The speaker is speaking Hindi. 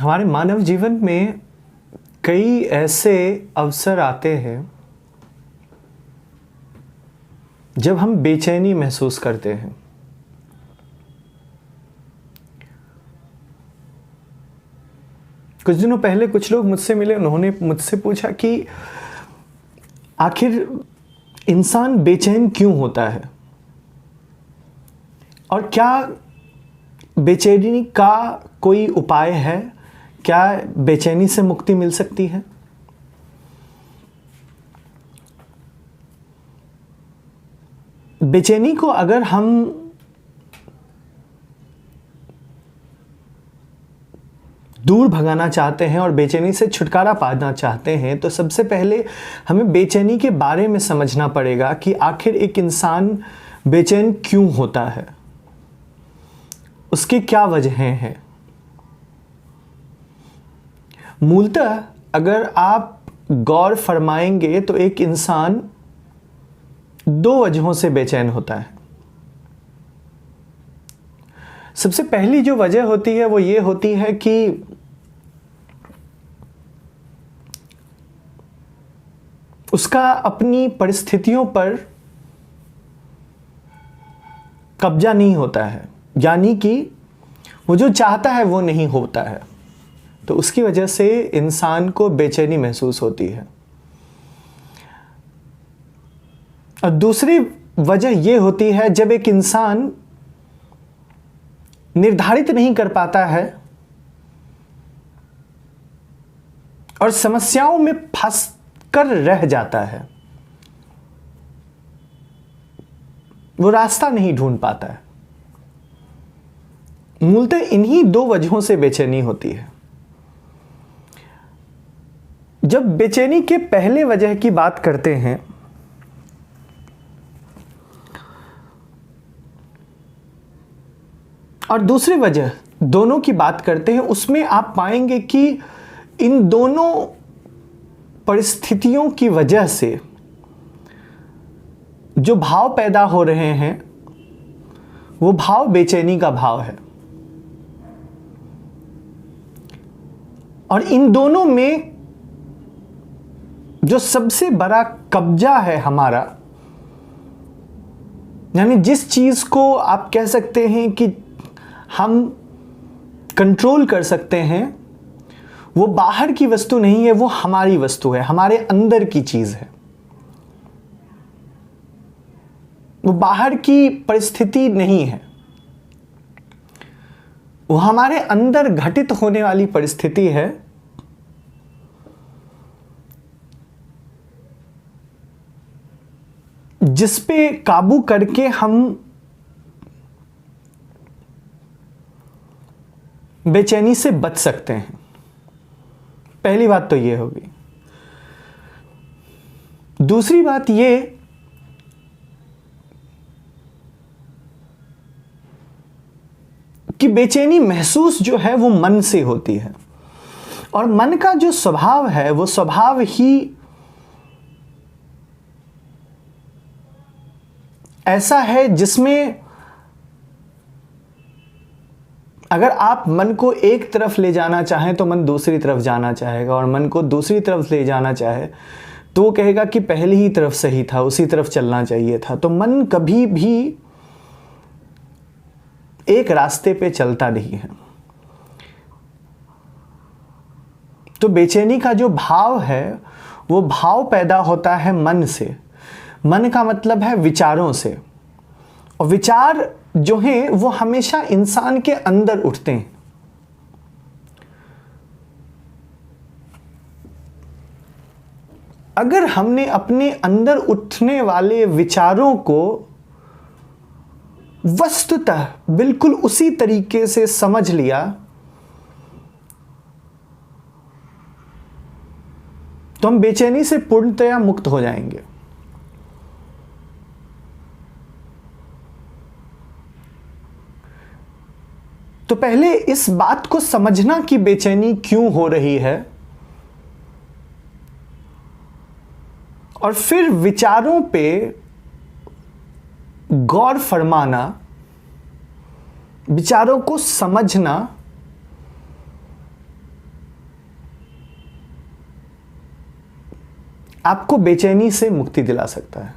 हमारे मानव जीवन में कई ऐसे अवसर आते हैं जब हम बेचैनी महसूस करते हैं। कुछ दिनों पहले कुछ लोग मुझसे मिले, उन्होंने मुझसे पूछा कि आखिर इंसान बेचैन क्यों होता है और क्या बेचैनी का कोई उपाय है, क्या बेचैनी से मुक्ति मिल सकती है। बेचैनी को अगर हम दूर भगाना चाहते हैं और बेचैनी से छुटकारा पाना चाहते हैं तो सबसे पहले हमें बेचैनी के बारे में समझना पड़ेगा कि आखिर एक इंसान बेचैन क्यों होता है, उसकी क्या वजहें हैं। मूलतः अगर आप गौर फरमाएंगे तो एक इंसान दो वजहों से बेचैन होता है। सबसे पहली जो वजह होती है वो ये होती है कि उसका अपनी परिस्थितियों पर कब्जा नहीं होता है, यानी कि वो जो चाहता है वो नहीं होता है, तो उसकी वजह से इंसान को बेचैनी महसूस होती है। और दूसरी वजह ये होती है जब एक इंसान निर्धारित नहीं कर पाता है और समस्याओं में फंस कर रह जाता है, वो रास्ता नहीं ढूंढ पाता है। मूलतः इन्हीं दो वजहों से बेचैनी होती है। जब बेचैनी के पहले वजह की बात करते हैं और दूसरी वजह दोनों की बात करते हैं, उसमें आप पाएंगे कि इन दोनों परिस्थितियों की वजह से जो भाव पैदा हो रहे हैं वो भाव बेचैनी का भाव है। और इन दोनों में जो सबसे बड़ा कब्जा है हमारा, यानी जिस चीज को आप कह सकते हैं कि हम कंट्रोल कर सकते हैं, वो बाहर की वस्तु नहीं है, वो हमारी वस्तु है, हमारे अंदर की चीज है। वो बाहर की परिस्थिति नहीं है, वो हमारे अंदर घटित होने वाली परिस्थिति है। जिस पे काबू करके हम बेचैनी से बच सकते हैं। पहली बात तो ये होगी। दूसरी बात ये कि बेचैनी महसूस जो है वो मन से होती है, और मन का जो स्वभाव है वो स्वभाव ही ऐसा है जिसमें अगर आप मन को एक तरफ ले जाना चाहें तो मन दूसरी तरफ जाना चाहेगा, और मन को दूसरी तरफ ले जाना चाहे तो वो कहेगा कि पहली ही तरफ सही था, उसी तरफ चलना चाहिए था। तो मन कभी भी एक रास्ते पे चलता नहीं है। तो बेचैनी का जो भाव है वो भाव पैदा होता है मन से। मन का मतलब है विचारों से, और विचार जो हैं वो हमेशा इंसान के अंदर उठते हैं। अगर हमने अपने अंदर उठने वाले विचारों को वस्तुतः बिल्कुल उसी तरीके से समझ लिया तो हम बेचैनी से पूर्णतया मुक्त हो जाएंगे। तो पहले इस बात को समझना कि बेचैनी क्यों हो रही है, और फिर विचारों पे गौर फरमाना, विचारों को समझना आपको बेचैनी से मुक्ति दिला सकता है।